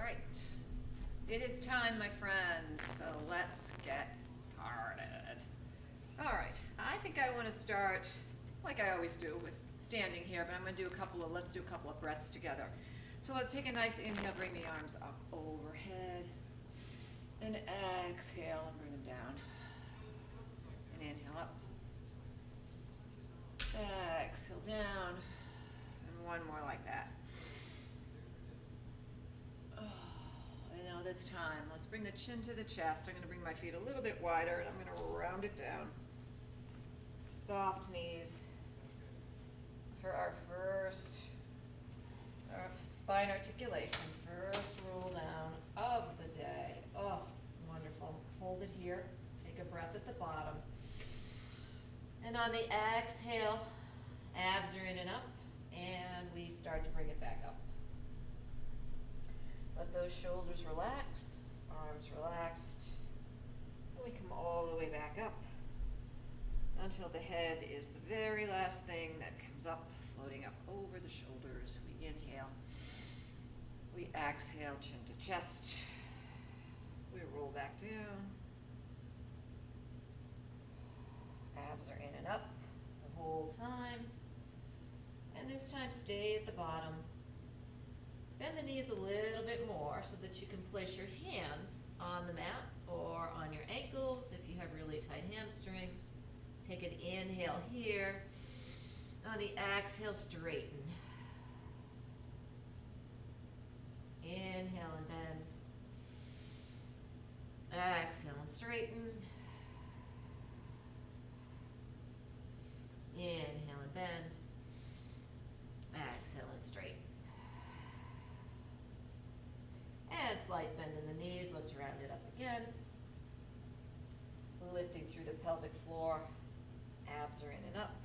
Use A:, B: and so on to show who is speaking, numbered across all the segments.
A: right, it is time, my friends, so let's get started. All right, I think I want to start like I always do with standing here, but I'm going to do let's do a couple of breaths together. So let's take a nice inhale, bring the arms up overhead, and exhale and bring them down. And inhale up, exhale down, and one more like that. And now this time, let's bring the chin to the chest. I'm going to bring my feet a little bit wider, and I'm going to round it down. Soft knees for our spine articulation, first roll down of the day. Oh, wonderful. Hold it here. Take a breath at the bottom. And on the exhale, abs are in and up, and we start to bring it back up. Let those shoulders relax, arms relaxed, and we come all the way back up until the head is the very last thing that comes up, floating up over the shoulders. We inhale, we exhale, chin to chest, we roll back down, abs are in and up the whole time, and this time stay at the bottom. Bend the knees a little bit more so that you can place your hands on the mat or on your ankles if you have really tight hamstrings. Take an inhale here. On the exhale, straighten. Inhale and bend. Exhale and straighten. Inhale and bend. Exhale and straighten. And slight bend in the knees. Let's round it up again. Lifting through the pelvic floor. Abs are in and up.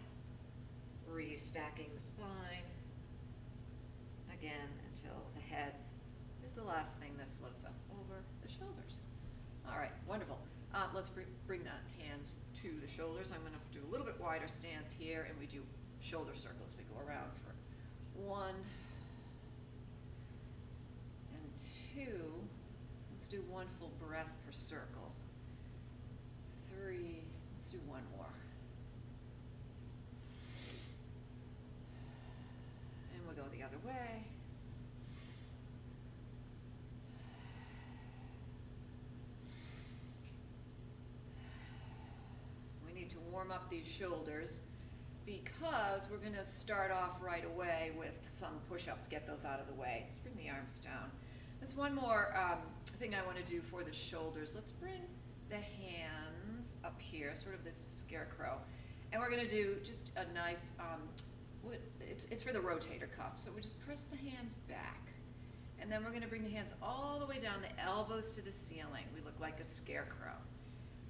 A: Restacking the spine. Again, until the head is the last thing that floats up over the shoulders. All right, wonderful. Let's bring the hands to the shoulders. I'm going to do a little bit wider stance here, and we do shoulder circles. We go around for 1 and 2. Let's do 1 full breath per circle. 3. Let's do 1 more. And we'll go the other way. We need to warm up these shoulders because we're going to start off right away with some push-ups. Get those out of the way. Let's bring the arms down. There's one more thing I want to do for the shoulders. Let's bring the hands up here, sort of this scarecrow. And we're going to do just a nice, it's for the rotator cuff. So we just press the hands back. And then we're going to bring the hands all the way down, the elbows to the ceiling. We look like a scarecrow.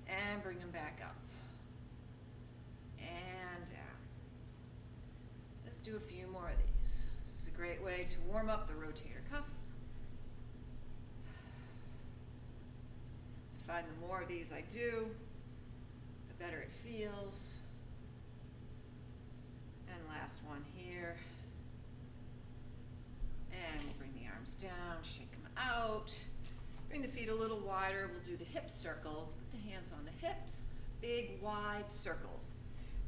A: And bring them back up. And down. Let's do a few more of these. This is a great way to warm up the rotator cuff. I find the more of these I do, the better it feels. And last one here. And we'll bring the arms down, shake them out. Bring the feet a little wider. We'll do the hip circles. Put the hands on the hips. Big, wide circles.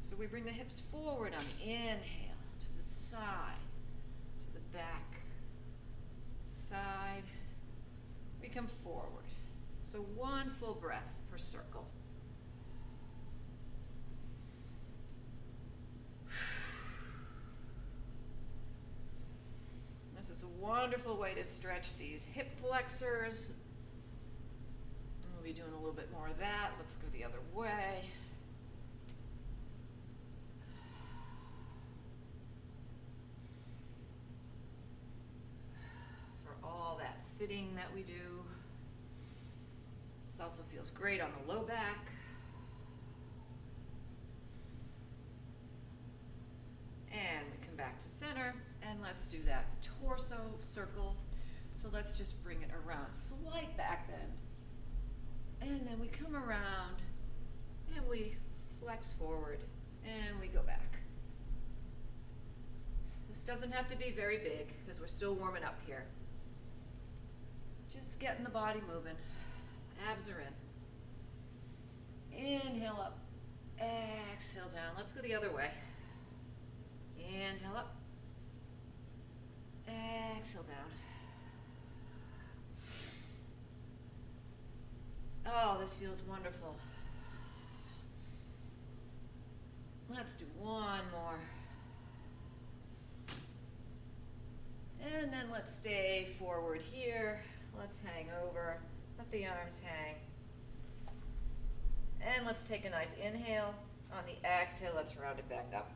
A: So we bring the hips forward on the inhale, to the side, to the back, side. We come forward. So 1 full breath per circle. This is a wonderful way to stretch these hip flexors. We'll be doing a little bit more of that. Let's go the other way. For all that sitting that we do. This also feels great on the low back. And we come back to center, and let's do that torso circle. So let's just bring it around, slight back bend. And then we come around, and we flex forward, and we go back. This doesn't have to be very big, because we're still warming up here. Just getting the body moving. Abs are in. Inhale up. Exhale down. Let's go the other way. Inhale up. Exhale down. Oh, this feels wonderful. Let's do one more. And then let's stay forward here. Let's hang over. Let the arms hang. And let's take a nice inhale. On the exhale, let's round it back up.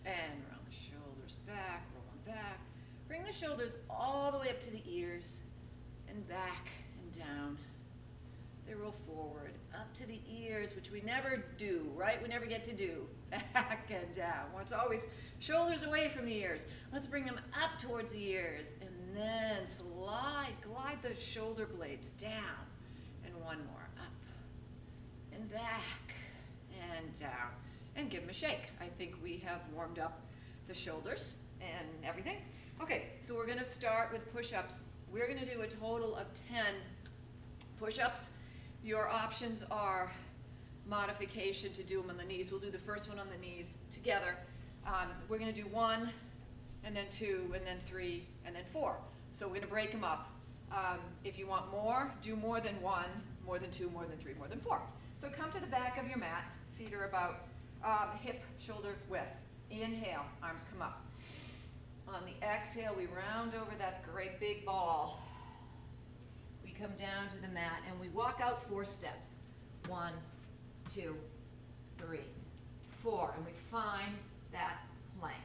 A: And round the shoulders back, roll them back. Bring the shoulders all the way up to the ears and back and down. They roll forward, up to the ears, which we never do, right? We never get to do. Back and down. Well, it's always shoulders away from the ears. Let's bring them up towards the ears and then glide the shoulder blades down. And one more, up and back and down. And give them a shake. I think we have warmed up the shoulders and everything. Okay, so we're gonna start with push-ups. We're gonna do a total of 10 push-ups. Your options are modification to do them on the knees. We'll do the first one on the knees together. We're gonna do 1, and then 2, and then 3, and then 4. So we're gonna break them up. If you want more, do more than 1, more than 2, more than 3, more than 4. So come to the back of your mat. Feet are about hip, shoulder width. Inhale, arms come up. On the exhale, we round over that great big ball. We come down to the mat and we walk out 4 steps. 1, 2, 3, 4, and we find that plank.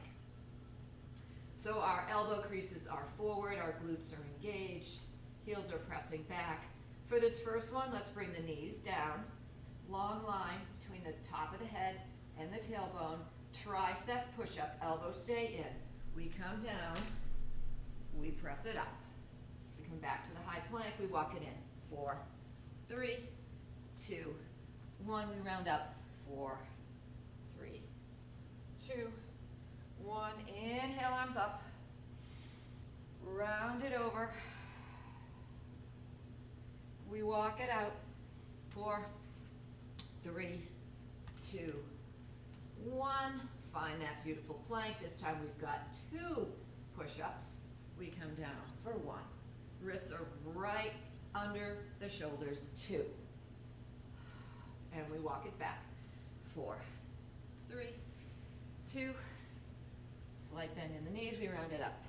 A: So our elbow creases are forward, our glutes are engaged, heels are pressing back. For this first one, let's bring the knees down. Long line between the top of the head and the tailbone. Tricep push-up, elbows stay in. We come down, we press it up. We come back to the high plank, we walk it in. 4, 3, 2, 1, we round up. 4, 3, 2, 1. Inhale, arms up. Round it over. We walk it out. 4, 3, 2, 1. Find that beautiful plank. This time we've got 2 push-ups. We come down for 1. Wrists are right under the shoulders. 2. And we walk it back. 4, 3, 2. Slight bend in the knees. We round it up.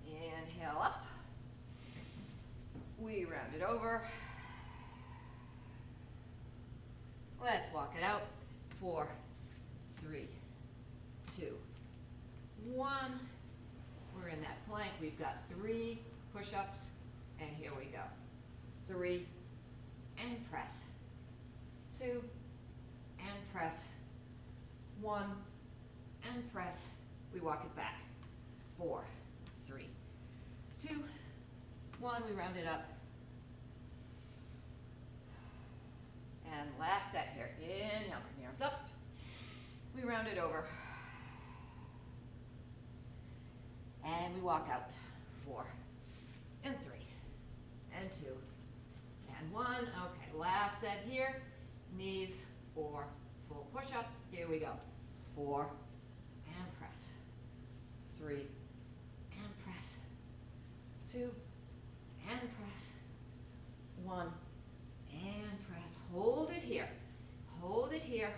A: Inhale up. We round it over. Let's walk it out. 4, 3, 2, 1. We're in that plank. We've got 3 push-ups, and here we go. 3, and press. 2, and press. 1, and press. We walk it back. 4, 3, 2, 1. We round it up. And last set here. Inhale, bring the arms up. We round it over. And we walk out. 4, and 3, and 2, and 1. Okay, last set here. Knees for full push-up. Here we go. 4, and press. 3, and press. 2, and press. 1, and press. Hold it here. Hold it here.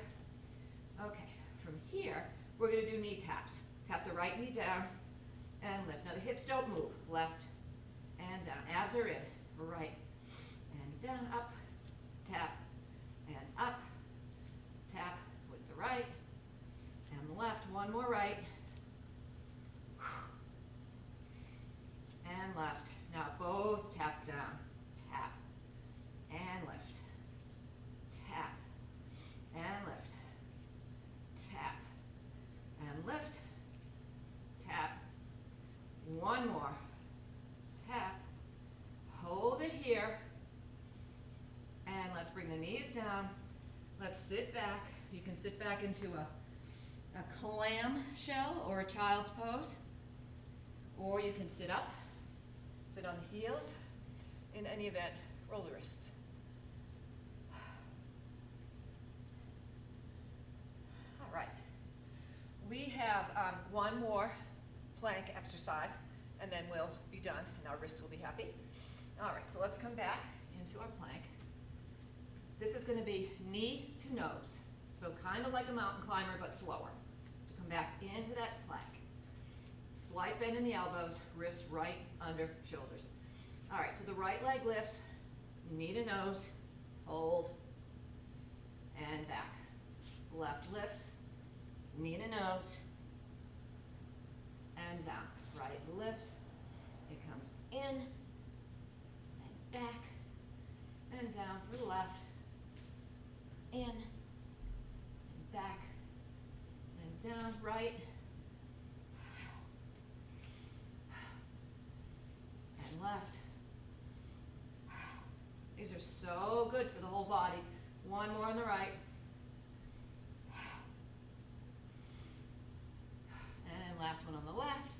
A: Okay, from here, we're going to do knee taps. Tap the right knee down and lift. Now the hips don't move. Left and down. Abs are in. Right and down. Up. Tap and up. Tap with the right and the left. One more right. And left. Now both tap down. Tap and lift. Tap and lift. Tap and lift. Tap. One more. Tap. Hold it here. And let's bring the knees down. Let's sit back. You can sit back into a clam shell or a child's pose, or you can sit up, sit on the heels. In any event, roll the wrists. All right. We have one more plank exercise, and then we'll be done, and our wrists will be happy. All right, so let's come back into our plank. This is going to be knee to nose, so kind of like a mountain climber, but slower. So come back into that plank. Slight bend in the elbows, wrists right under shoulders. All right, so the right leg lifts, knee to nose, hold, and back. Left lifts, knee to nose, and down. Right lifts, it comes in, and back, and down for the left, in, and back, and down, right, and left. These are so good for the whole body. One more on the right. And last one on the left.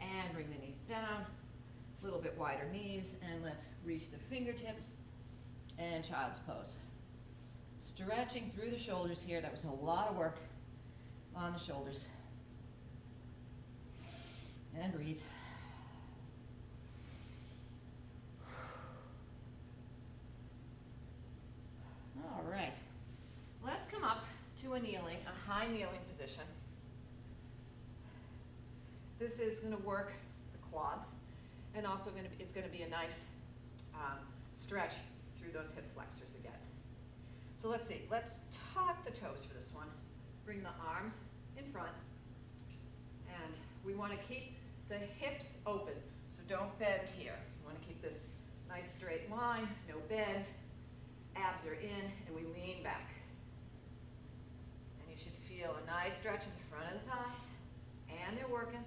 A: And bring the knees down. A little bit wider knees, and let's reach the fingertips and child's pose. Stretching through the shoulders here. That was a lot of work on the shoulders. And breathe. All right. Let's come up to a high kneeling position. This is going to work the quads, and also it's going to be a nice stretch through those hip flexors again. So let's see. Let's tuck the toes for this one. Bring the arms in front, and we want to keep the hips open, so don't bend here. You want to keep this nice straight line, no bend. Abs are in, and we lean back. And you should feel a nice stretch in the front of the thighs, and they're working.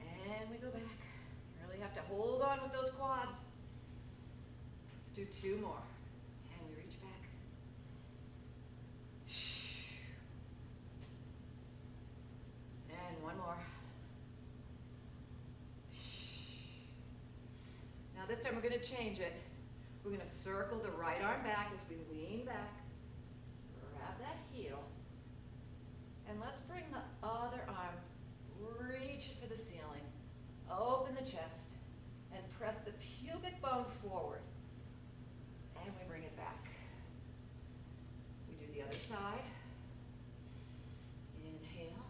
A: And we go back. You really have to hold on with those quads. Let's do two more. And we reach back. And one more. Now this time we're going to change it. We're going to circle the right arm back as we lean back. Grab that heel. And let's bring the other arm, reach it for the ceiling. Open the chest and press the pubic bone forward. And we bring it back. We do the other side. Inhale.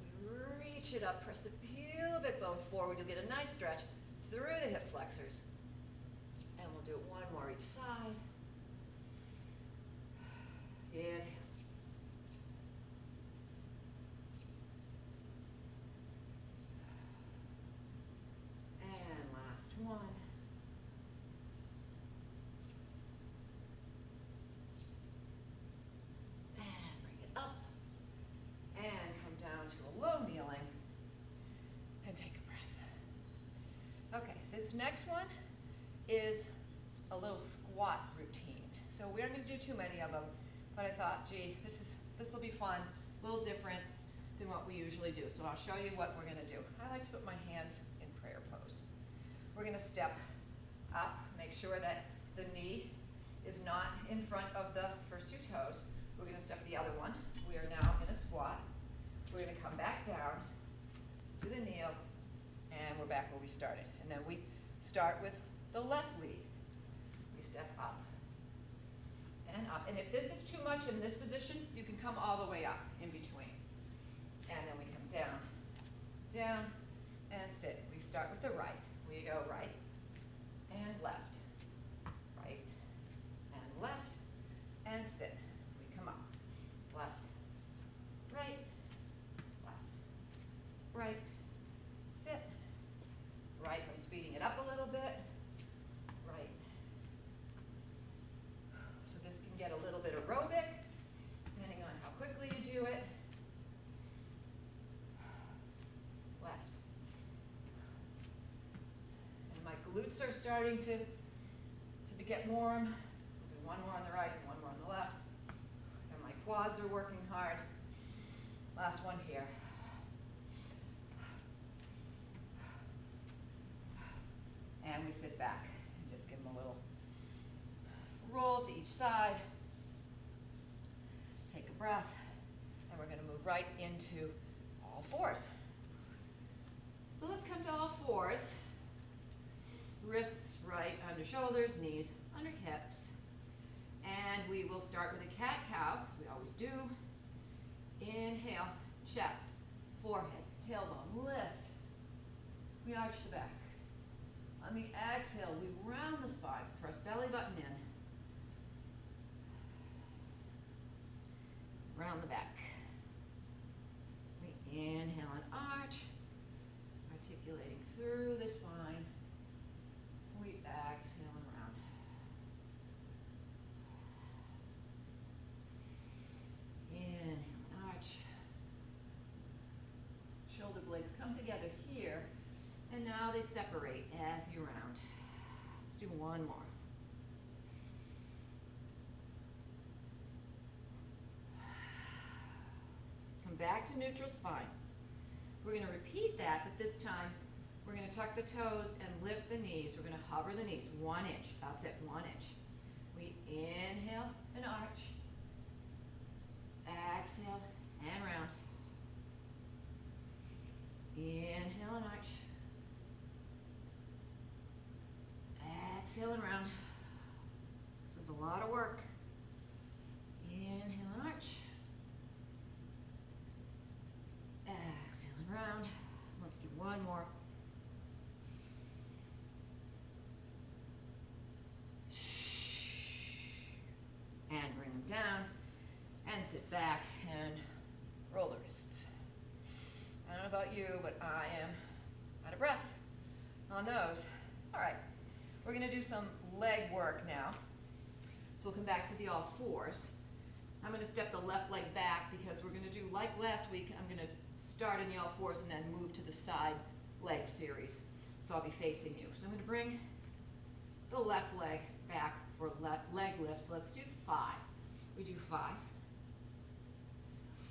A: We reach it up, press the pubic bone forward. You'll get a nice stretch through the hip flexors. And we'll do it one more each side. Inhale. And last one. And bring it up. And come down to a low kneeling. And take a breath. Okay, this next one is a little squat routine. So we aren't going to do too many of them, but I thought, gee, this will be fun, a little different than what we usually do. So I'll show you what we're going to do. I like to put my hands in prayer pose. We're going to step up, make sure that the knee is not in front of the first two toes. We're going to step the other one. We are now in a squat. We're going to come back down, do the kneel, and we're back where we started. And then we start with the left lead. We step up and up. And if this is too much in this position, you can come all the way up in between. And then we come down, down, and sit. We start with the right. We go right and left, right and left, and sit. We come up, left, right, left, right, sit, right by speeding it up a little bit, right. So this can get a little bit aerobic, depending on how quickly you do it. Left. And my glutes are starting to to get warm. We'll do one more on the right and one more on the left. And my quads are working hard. Last one here. And we sit back and just give them a little roll to each side. Take a breath. And we're going to move right into all fours. So let's come to all fours. Wrists right under shoulders, knees under hips. And we will start with a cat-cow, as we always do. Inhale, chest, forehead, tailbone, lift. We arch the back. On the exhale, we round the spine, press belly button in. Round the back. We inhale and arch, articulating through the spine. We exhale and round. Inhale and arch. Shoulder blades come together here, and now they separate as you round. Let's do one more. Come back to neutral spine. We're going to repeat that, but this time we're going to tuck the toes and lift the knees. We're going to hover the knees 1 inch. That's it, 1 inch. We inhale and arch. Exhale and round. Inhale and arch. Exhale and round. This is a lot of work. Inhale and arch. Exhale and round. Let's do one more. And bring them down and sit back and roll the wrists. I don't know about you, but I am out of breath on those. All right, we're going to do some leg work now. So we'll come back to the all fours. I'm going to step the left leg back because we're going to do, like last week, I'm going to start in the all fours and then move to the side leg series. So I'll be facing you. So I'm going to bring the left leg back for leg lifts. Let's do 5. We do 5,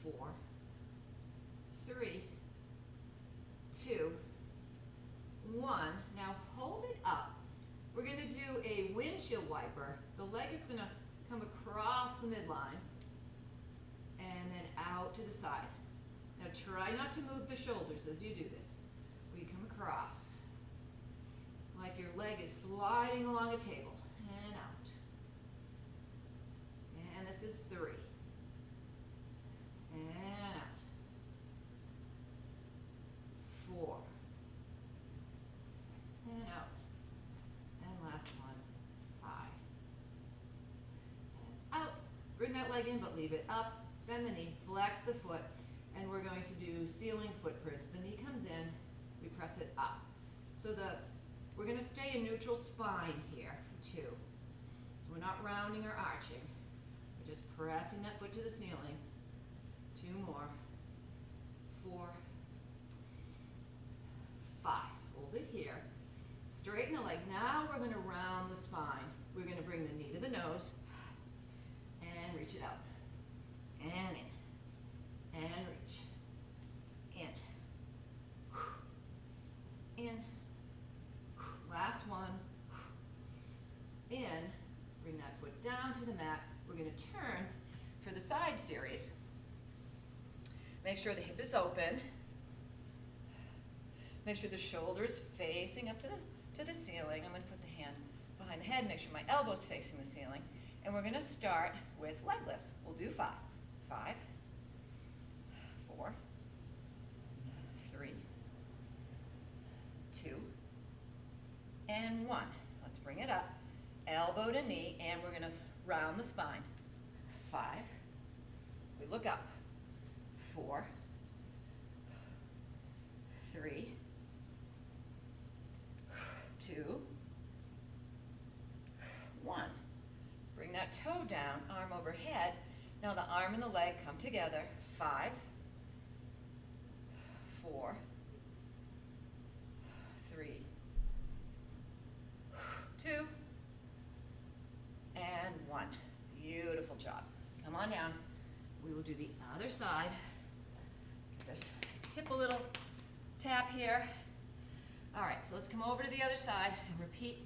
A: 4, 3, 2, 1. Now hold it up. We're going to do a windshield wiper. The leg is going to come across the midline and then out to the side. Now try not to move the shoulders as you do this. We come across like your leg is sliding along a table and out. And this is 3. And out. 4. And out. And last one, 5. And out. Bring that leg in, but leave it up. Bend the knee, flex the foot, and we're going to do ceiling footprints. The knee comes in, we press it up. So we're going to stay in neutral spine here for 2. So we're not rounding or arching. We're just pressing that foot to the ceiling. 2 more. 4, 5. Hold it here. Straighten the leg. Now we're going to round the spine. We're going to bring the knee to the nose and reach it out. And in. And reach. In. In. Last one. In. Bring that foot down to the mat. We're going to turn for the side series. Make sure the hip is open. Make sure the shoulder's facing up to the ceiling. I'm going to put the hand behind the head. Make sure my elbow's facing the ceiling. And we're going to start with leg lifts. We'll do 5. 5, 4, 3, 2, and 1. Let's bring it up. Elbow to knee, and we're going to round the spine. 5. We look up. 4, 3, 2, 1. Bring that toe down, arm overhead. Now the arm and the leg come together. 5, 4, 3, 2, job. Come on down. We will do the other side. Give this hip a little tap here. All right, so let's come over to the other side and repeat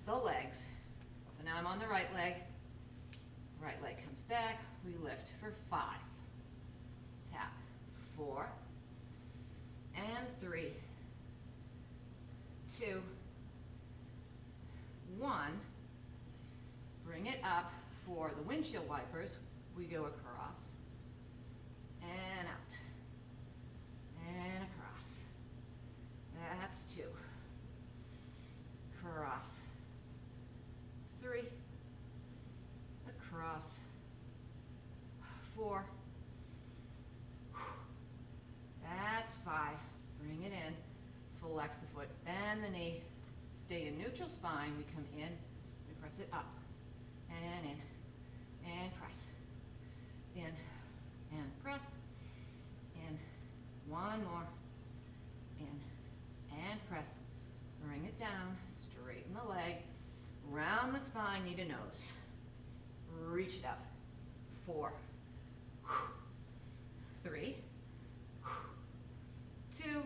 A: the legs. So now I'm on the right leg. Right leg comes back. We lift for 5. Tap. 4. And 3. 2. 1. Bring it up for the windshield wipers. We go across and out and across. That's 2. Cross. 3. Across. 4. That's 5. Bring it in. Flex the foot. Bend the knee. Stay in neutral spine. We come in. We press it up. And in. And press. In. And press. In. 1 more. In. And press. Bring it down. Straighten the leg. Round the spine, knee to nose. Reach it up. 4. 3. 2.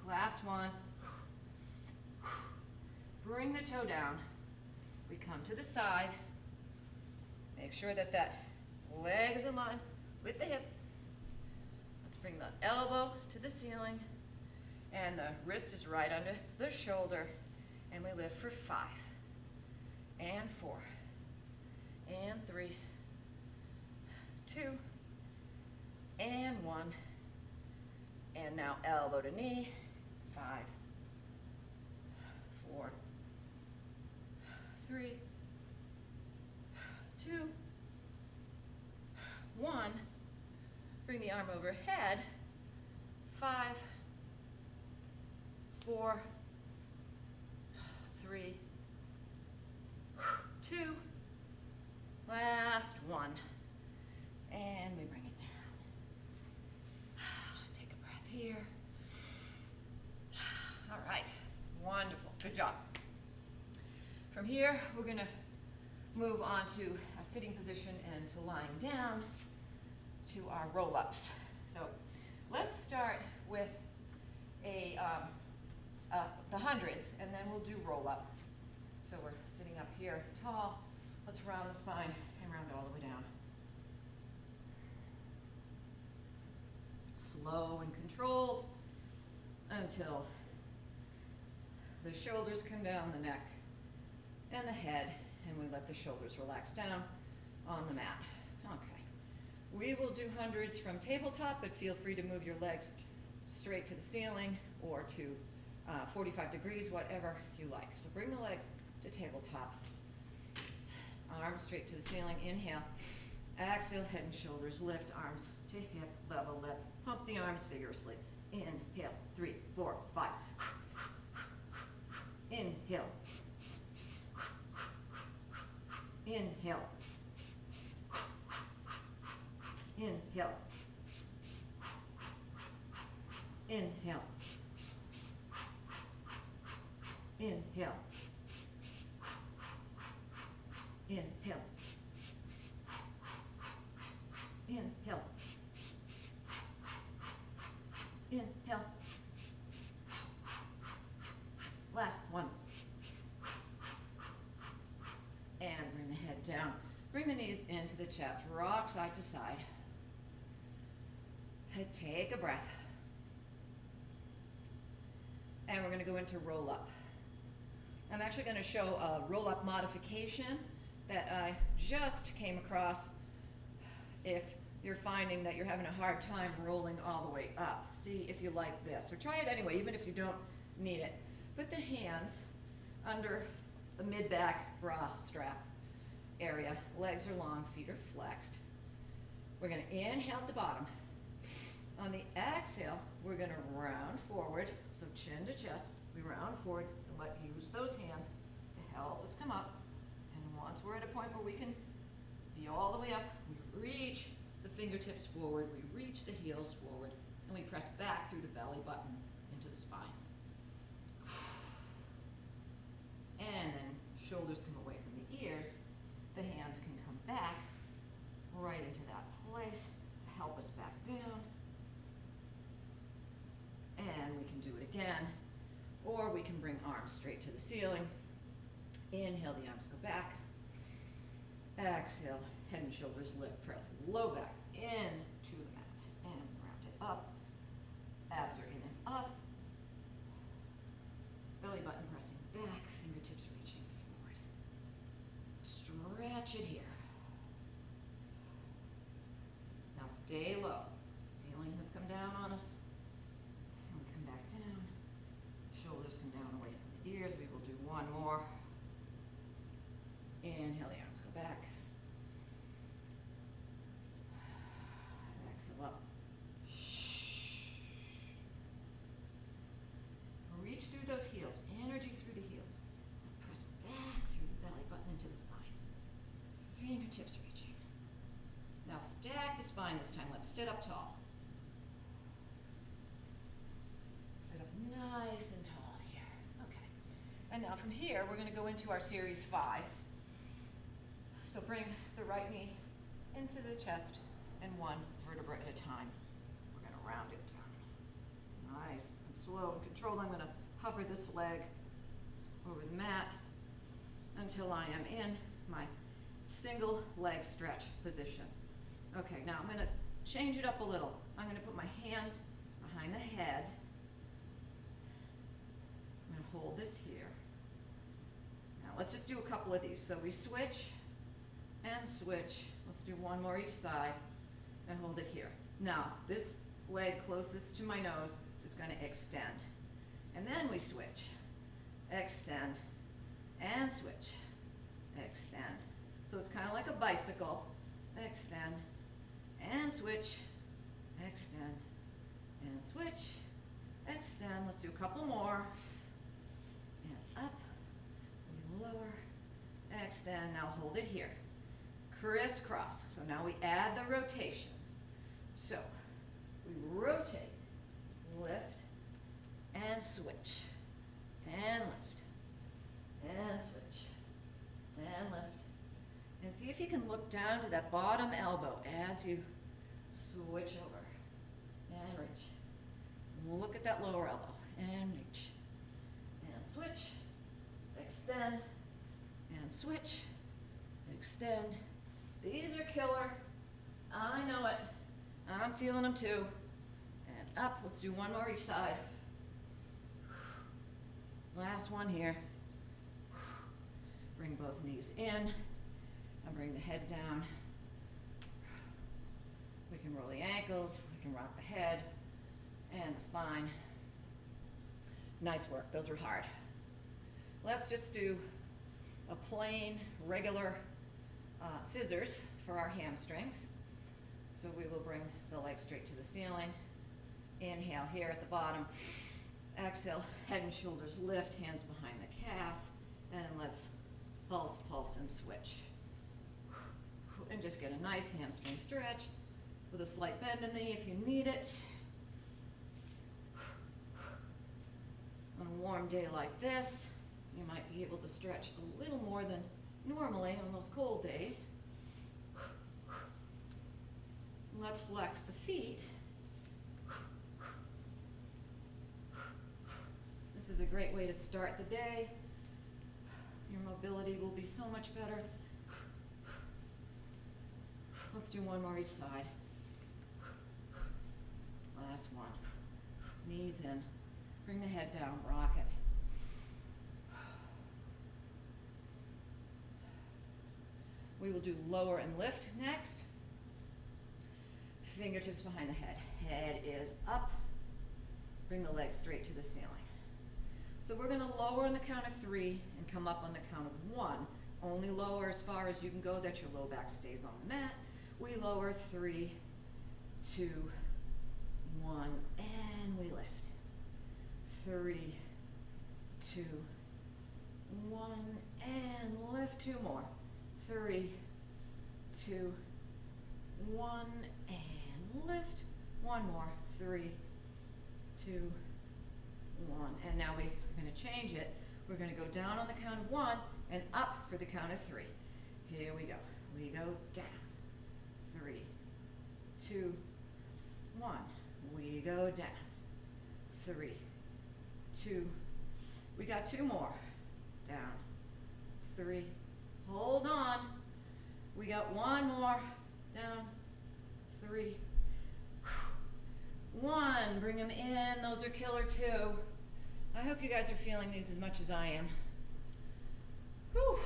A: Last one. Bring the toe down. We come to the side. Make sure that that leg is in line with the hip. Let's bring the elbow to the ceiling. And the wrist is right under the shoulder. And we lift for 5. And 4. And 3. 2. And 1. And now elbow to knee. 5. 4. 3. 2. 1. Bring the arm overhead. 5. 4. 3. 2. Last 1. And we bring it down. Take a breath here. All right. Wonderful. Good job. From here, we're going to move on to a sitting position and to lying down to our roll-ups. So let's start with the hundreds, and then we'll do roll-up. So we're sitting up here tall. Let's round the spine and round all the way down. Slow and controlled until the shoulders come down, the neck and the head, and we let the shoulders relax down on the mat. Okay. We will do hundreds from tabletop, but feel free to move your legs straight to the ceiling or to 45 degrees, whatever you like. So bring the legs to tabletop. Arms straight to the ceiling. Inhale. Exhale, head and shoulders lift. Arms to hip level. Let's pump the arms vigorously. Inhale. 3, 4, 5. Inhale. Inhale. Inhale. Inhale. Inhale. Inhale. Inhale. Inhale. Last one. And bring the head down. Bring the knees into the chest. Rock side to side. Take a breath. And we're going to go into roll up. I'm actually going to show a roll up modification that I just came across if you're finding that you're having a hard time rolling all the way up. See if you like this, or try it anyway, even if you don't need it. Put the hands under the mid-back bra strap area. Legs are long, feet are flexed. We're going to inhale at the bottom. On the exhale, we're going to round forward, so chin to chest. We round forward and use those hands to help us come up. And once we're at a point where we can be all the way up, we reach the fingertips forward, we reach the heels forward, and we press back through the belly button into the spine. And then shoulders come away from the ears, the hands can come back right into that place to help us back down. And we can do it again, or we can bring arms straight to the ceiling. Inhale, the arms go back. Exhale, head and shoulders lift, press the low back into the mat and round it up. Abs are in and up. Belly button pressing back, fingertips reaching forward. Stretch it here. Now stay low. Ceiling has come down on us. And we come back down. Shoulders come down away from the ears. We will do one more. Inhale, the arms go back. Exhale up. Reach through those heels, energy through the heels. Press back through the belly button into the spine. Fingertips reaching. Now stack the spine this time. Let's sit up tall. Sit up nice and tall here. Okay. And now from here, we're going to go into our series 5. So bring the right knee into the chest and one vertebra at a time. We're going to round it down. Nice and slow and controlled. I'm going to hover this leg over the mat until I am in my single leg stretch position. Okay, now I'm going to change it up a little. I'm going to put my hands behind the head. I'm going to hold this here. Now let's just do a couple of these. So we switch and switch. Let's do one more each side and hold it here. Now this leg closest to my nose is going to extend. And then we switch, extend, and switch, extend. So it's kind of like a bicycle. Extend, and switch, extend, and switch, extend. Let's do a couple more. And up, lower, extend. Now hold it here. Crisscross. So now we add the rotation. So we rotate, lift, and switch, and lift, and switch, and lift. And see if you can look down to that bottom elbow as you switch over, and reach. And look at that lower elbow, and reach, and switch, extend, and switch, extend. These are killer. I know it. I'm feeling them too. And up. Let's do one more each side. Last one here. Bring both knees in and bring the head down. We can roll the ankles. We can rock the head and the spine. Nice work. Those were hard. Let's just do a plain, regular scissors for our hamstrings. So we will bring the legs straight to the ceiling. Inhale here at the bottom. Exhale, head and shoulders lift, hands behind the calf. And let's pulse, pulse, and switch. And just get a nice hamstring stretch with a slight bend in the knee if you need it. On a warm day like this, you might be able to stretch a little more than normally on those cold days. Let's flex the feet. This is a great way to start the day. Your mobility will be so much better. Let's do one more each side. Last one. Knees in. Bring the head down, rock it. We will do lower and lift next. Fingertips behind the head. Head is up. Bring the legs straight to the ceiling. So we're going to lower on the count of 3 and come up on the count of 1. Only lower as far as you can go that your low back stays on the mat. We lower 3, 2, 1, and we lift. 3, 2, 1, and lift. 2 more. 3, 2, 1, and lift. 1 more. 3, 2, 1. And now we're going to change it. We're going to go down on the count of 1 and up for the count of 3. Here we go. We go down. 3, 2, 1. We go down. 3, 2. We got 2 more. Down. 3. Hold on. We got 1 more. Down. 3. 1. Bring them in. Those are killer too. I hope you guys are feeling these as much as I am. Whew.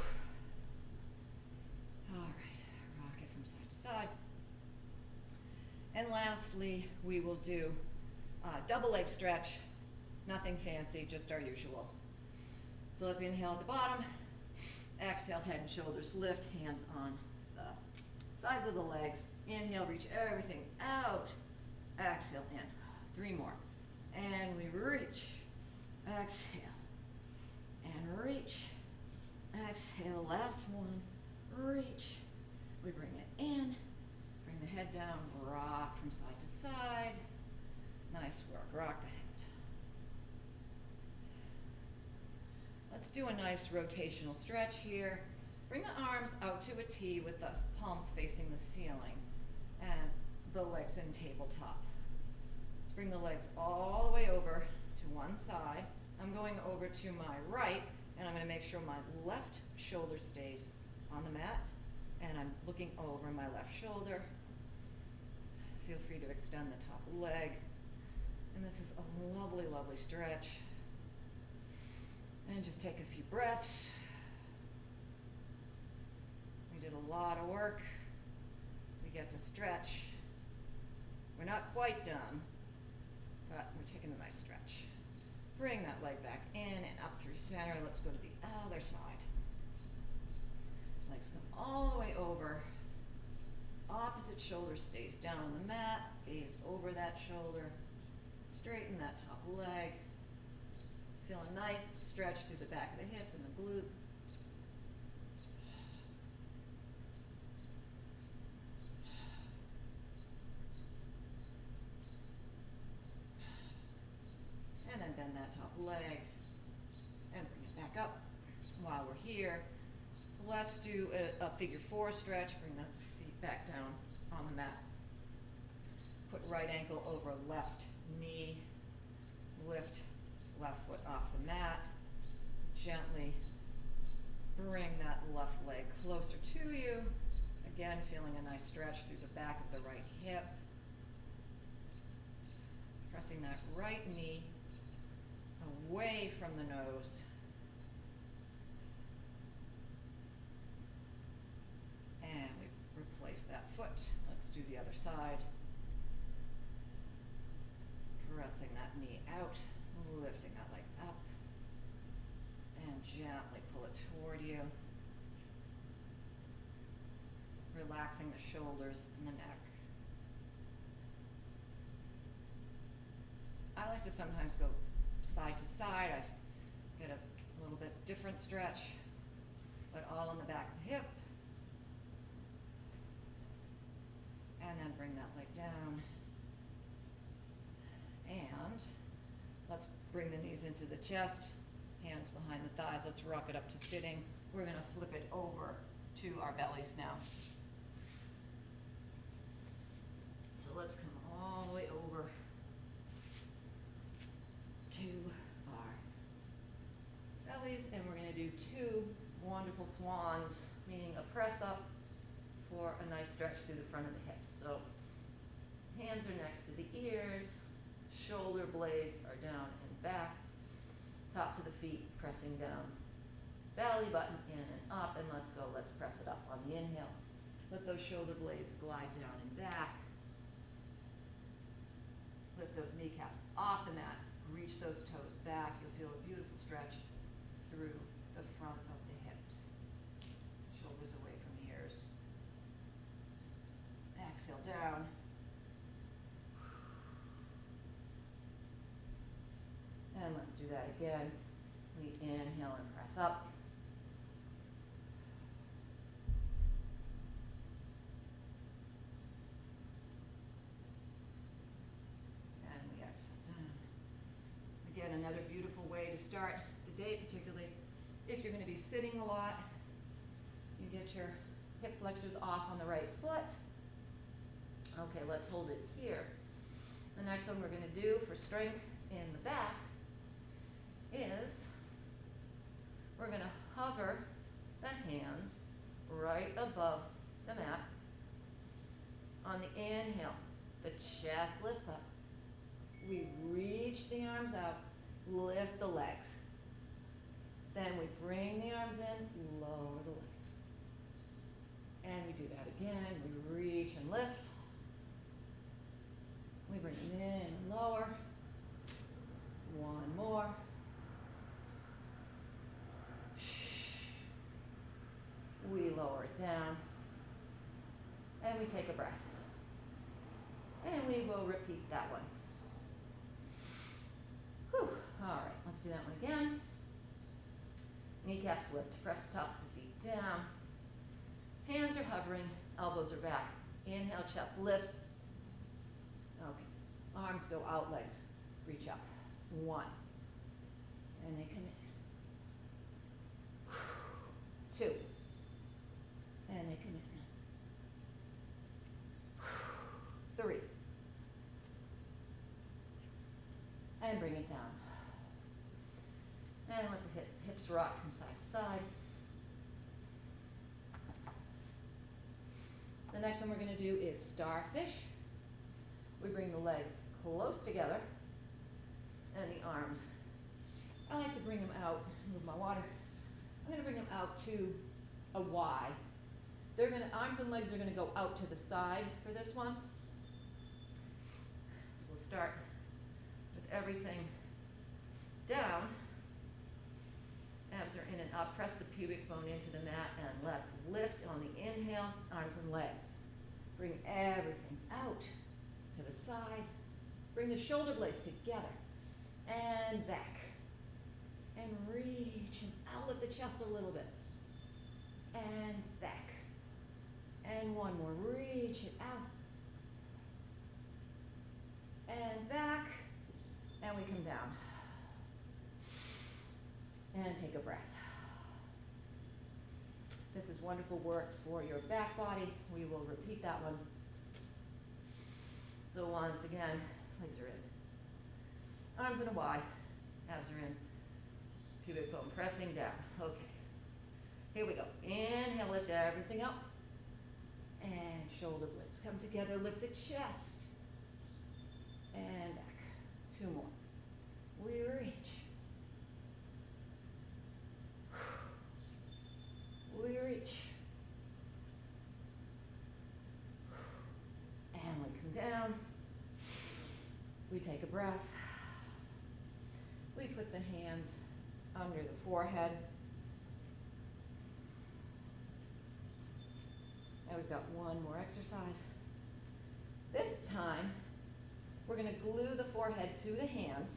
A: All right. Rock it from side to side. And lastly, we will do a double leg stretch. Nothing fancy, just our usual. So let's inhale at the bottom. Exhale, head and shoulders lift, hands on the sides of the legs. Inhale, reach everything out. Exhale, in. 3 more. And we reach. Exhale. And reach. Exhale, last one. Reach. We bring it in. Bring the head down. Rock from side to side. Nice work. Rock the head. Let's do a nice rotational stretch here. Bring the arms out to a T with the palms facing the ceiling and the legs in tabletop. Let's bring the legs all the way over to one side. I'm going over to my right, and I'm going to make sure my left shoulder stays on the mat, and I'm looking over my left shoulder. Feel free to extend the top leg. And this is a lovely, lovely stretch. And just take a few breaths. We did a lot of work. We get to stretch. We're not quite done, but we're taking a nice stretch. Bring that leg back in and up through center. Let's go to the other side. Legs come all the way over. Opposite shoulder stays down on the mat. Gaze over that shoulder. Straighten that top leg. Feel a nice stretch through the back of the hip and the glute. And then bend that top leg and bring it back up. While we're here, let's do a figure 4 stretch. Bring the feet back down on the mat. Put right ankle over left knee. Lift left foot off the mat. Gently bring that left leg closer to you. Again, feeling a nice stretch through the back of the right hip. Pressing that right knee away from the nose. And we replace that foot. Let's do the other side. Pressing that knee out, lifting that leg up, and gently pull it toward you. Relaxing the shoulders and the neck. I like to sometimes go side to side. I get a little bit different stretch, but all in the back of the hip. And then bring that leg down. And let's bring the knees into the chest, hands behind the thighs. Let's rock it up to sitting. We're going to flip it over to our bellies now. So let's come all the way over to our bellies, and we're going to do 2 wonderful swans, meaning a press up for a nice stretch through the front of the hips. So hands are next to the ears. Shoulder blades are down and back, tops of the feet pressing down, belly button in and up, and let's go. Let's press it up on the inhale. Let those shoulder blades glide down and back. Lift those kneecaps off the mat. Reach those toes back. You'll feel a beautiful stretch through the front of the hips. Shoulders away from the ears. Exhale down. And let's do that again. We inhale and press up. And we exhale down. Again, another beautiful way to start the day, particularly if you're going to be sitting a lot. You get your
B: hip flexors off on the right foot. Okay, let's hold it here. The next one we're going to do for strength in the back is we're going to hover the hands right above the mat. On the inhale, the chest lifts up. We reach the arms out, lift the legs. Then we bring the arms in, lower the legs. And we do that again. We reach and lift. We bring them in and lower. One more. We lower it down. And we take a breath. And we will repeat that one. Whew. All right, let's do that one again. Kneecaps lift, press the tops of the feet down. Hands are hovering, elbows are back. Inhale, chest lifts. Okay, arms go out, legs reach up. One, and they come in. Two, and they come in. Three, and bring it down. And let the hips rock from side to side. The next one we're going to do is starfish. We bring the legs close together and the arms. I like to bring them out, move my water. I'm going to bring them out to a Y. Arms and legs are going to go out to the side for this one. So we'll start with everything down. Abs are in and up. Press the pubic bone into the mat and let's lift on the inhale, arms and legs. Bring everything out to the side. Bring the shoulder blades together and back. And reach and outlet the chest a little bit. And back. And one more. Reach it out. And back. And we come down. And take a breath. This is wonderful work for your back body. We will repeat that one. So once again, legs are in. Arms in a Y. Abs are in. Pubic bone pressing down. Okay. Here we go. Inhale, lift everything up. And shoulder blades come together. Lift the chest. And back. Two more. We reach. We reach. And we come down. We take a breath. We put the hands under the forehead. And we've got one more exercise. This time, we're going to glue the forehead to the hands.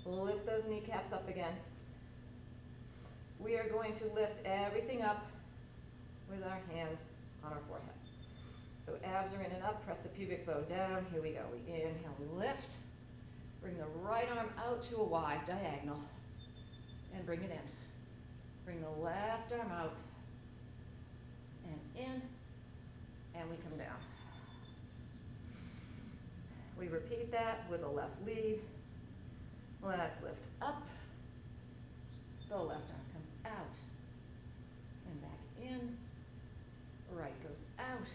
B: Lift those kneecaps up again. We are going to lift everything up with our hands on our forehead. So abs are in and up, press the pubic bone down. Here we go. We inhale, we lift. Bring the right arm out to a Y, diagonal. And bring it in. Bring the left arm out. And in. And we come down. We repeat that with the left lead. Let's lift up. The left arm comes out and back in. Right goes out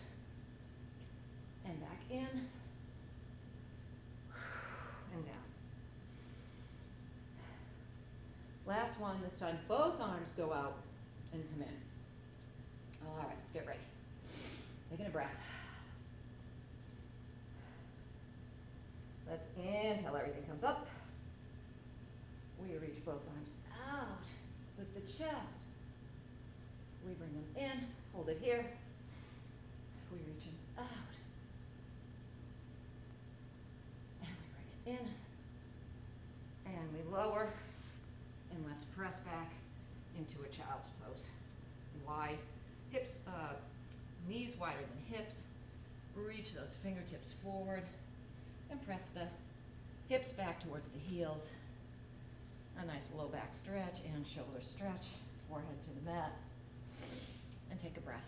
B: and back in and down. Last one, this time both arms go out and come in. All right, let's get ready. Taking a breath. Let's inhale, everything comes up. We reach both arms out. Lift the chest. We bring them in. Hold it here. We reach them out. And we bring it in. And we lower. And let's press back into a child's pose. Wide. Hips, knees wider than hips. Reach those fingertips forward. And press the hips back towards the heels. A nice low back stretch and shoulder stretch, forehead to the mat. and take a breath.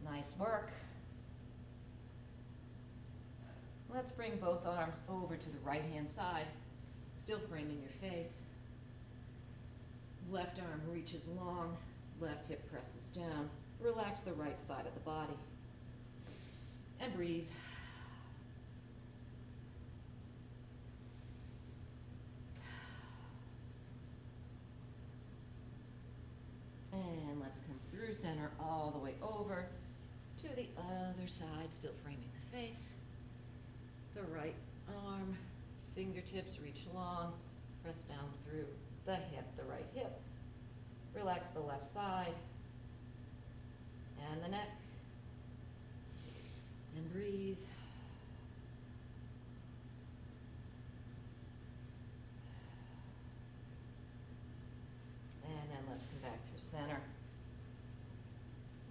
B: Nice work. Let's bring both arms over to the right-hand side, still framing your face. Left arm reaches long, left hip presses down. Relax the right side of the body. And breathe. And let's come through center all the way over to the other side, still framing the face. The right arm, fingertips reach long, press down through the hip, the right hip. Relax the left side and the neck. And breathe. And then let's come back through center.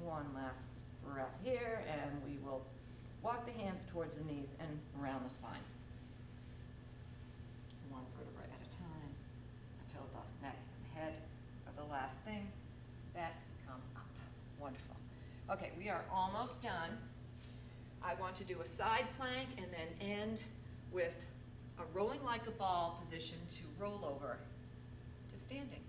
B: One last breath here, and we will walk the hands towards the knees and around the spine. One vertebrae at a time until the neck and head are the last thing that come up. Wonderful. Okay, we are almost done. I want to do a side plank and then end with a rolling like a ball position to roll over to standing.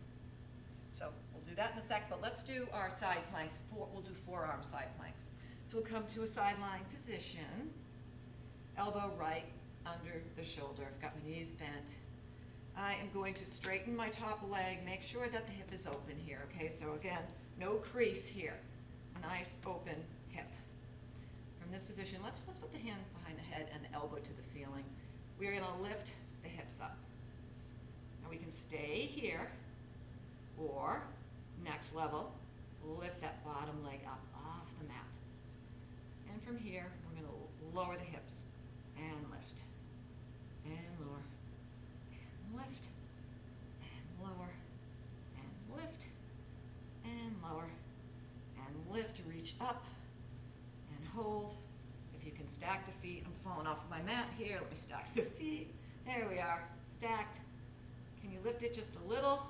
B: So we'll do that in a sec, but let's do our side planks. We'll do forearm side planks. So we'll come to a sideline position, elbow right under the shoulder. I've got my knees bent. I am going to straighten my top leg, make sure that the hip is open here, okay? So again, no crease here. Nice open hip. From this position, let's put the hand behind the head and the elbow to the ceiling. We're gonna lift the hips up. Now we can stay here, or next level, lift that bottom leg up off the mat. And from here, we're gonna lower the hips and lift, and lower, and lift, and lower, and lift, and lower, and lift to reach up and hold. If you can stack the feet, I'm falling off of my mat here. Let me stack the feet. There we are, stacked. Can you lift it just a little?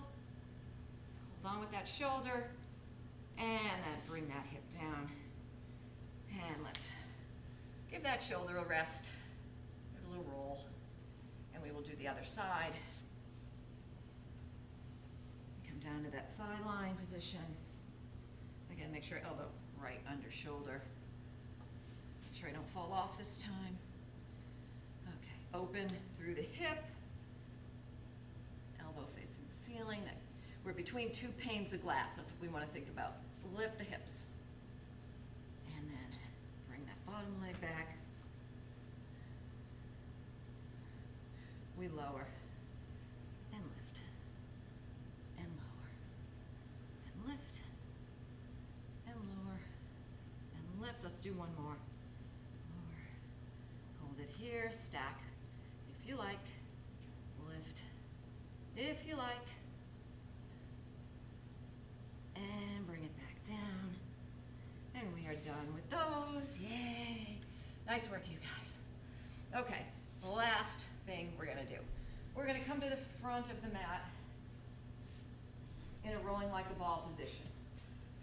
B: Hold on with that shoulder, and then bring that hip down. And let's give that shoulder a rest, give it a little roll, and we will do the other side. Come down to that sideline position. Again, make sure elbow right under shoulder. Make sure I don't fall off this time. Okay, open through the hip, elbow facing the ceiling. We're between two panes of glass. That's what we want to think about. Lift the hips. And then bring that bottom leg back. We lower and lift and lower and lift and lower and lift. Let's do one more. Lower. Hold it here. Stack if you like. Lift if you like. And bring it back down. And we are done with those. Yay. Nice work, you guys. Okay, the last thing we're gonna do. We're gonna come to the front of the mat in a rolling like a ball position.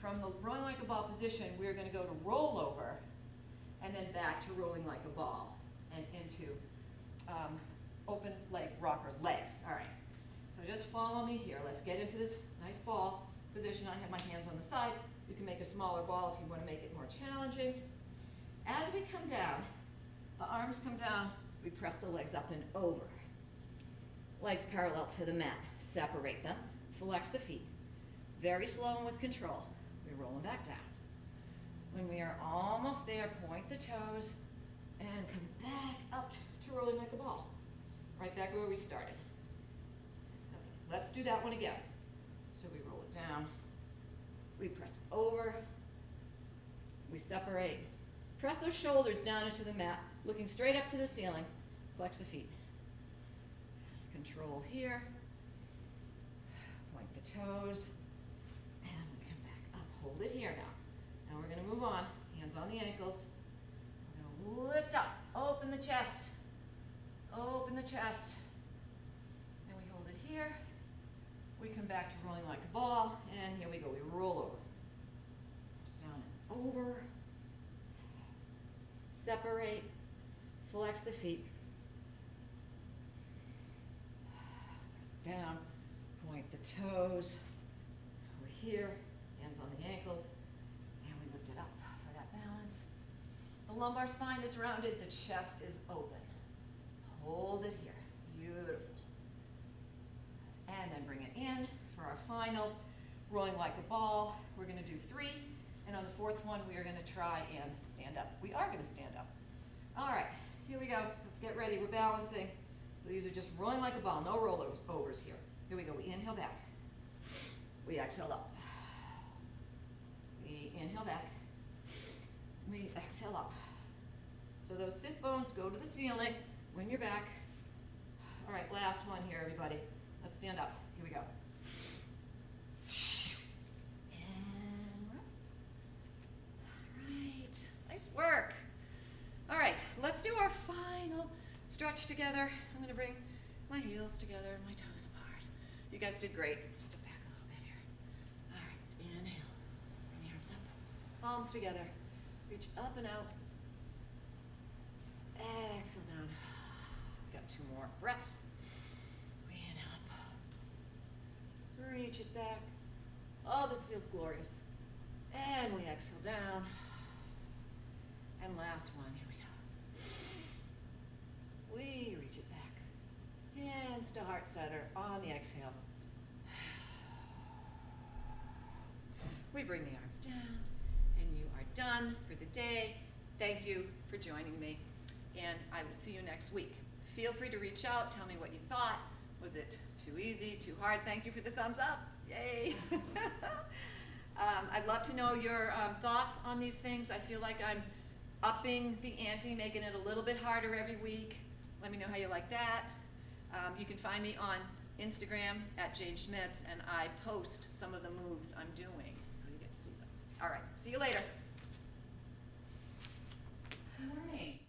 B: From the rolling like a ball position, we're gonna go to roll over and then back to rolling like a ball and into open leg rocker legs. All right, so just follow me here. Let's get into this nice ball position. I have my hands on the side. You can make a smaller ball if you want to make it more challenging. As we come down, the arms come down, we press the legs up and over. Legs parallel to the mat. Separate them, flex the feet. Very slow and with control. We roll them back down. When we are almost there, point the toes and come back up to rolling like a ball. Right back where we started. Okay, let's do that one again. So we roll it down, we press it over, we separate, press those shoulders down into the mat, looking straight up to the ceiling, flex the feet. Control here, point the toes, and we come back up, hold it here now. Now we're gonna move on, hands on the ankles, we're gonna lift up, open the chest, and we hold it here. We come back to rolling like a ball, and here we go, we roll over. Just down and over. Separate, flex the feet. Press it down, point the toes. Over here, hands on the ankles, and we lift it up for that balance. The lumbar spine is rounded, the chest is open. Hold it here, beautiful. And then bring it in for our final, rolling like a ball. We're gonna do 3, and on the 4th one, we are gonna try and stand up. We are gonna stand up. All right, here we go, let's get ready, we're balancing. So these are just rolling like a ball, no rollovers here. Here we go, we inhale back. We exhale up. We inhale back. We exhale up. So those sit bones go to the ceiling when you're back. All right, last one here, everybody. Let's stand up. Here we go. And we're up. All right, nice work. All right, let's do our final stretch together. I'm gonna bring my heels together and my toes apart. You guys did great. Step back a little bit here. All right, let's inhale. Bring the arms up. Palms together. Reach up and out. Exhale down. We got 2 more breaths. We inhale up. Reach it back. Oh, this feels glorious. And we exhale down. And last one, here we go. We reach it back. Hands to heart center on the exhale. We bring the arms down, and you are done for the day. Thank you for joining me, and I will see you next week. Feel free to reach out, tell me what you thought. Was it too easy, too hard? Thank you for the thumbs up. Yay. I'd love to know your thoughts on these things. I feel like I'm upping the ante, making it a little bit harder every week. Let me know how you like that. You can find me on Instagram at Jayne Schmitz, and I post some of the moves I'm doing, so you get to see them. All right, see you later. Good morning.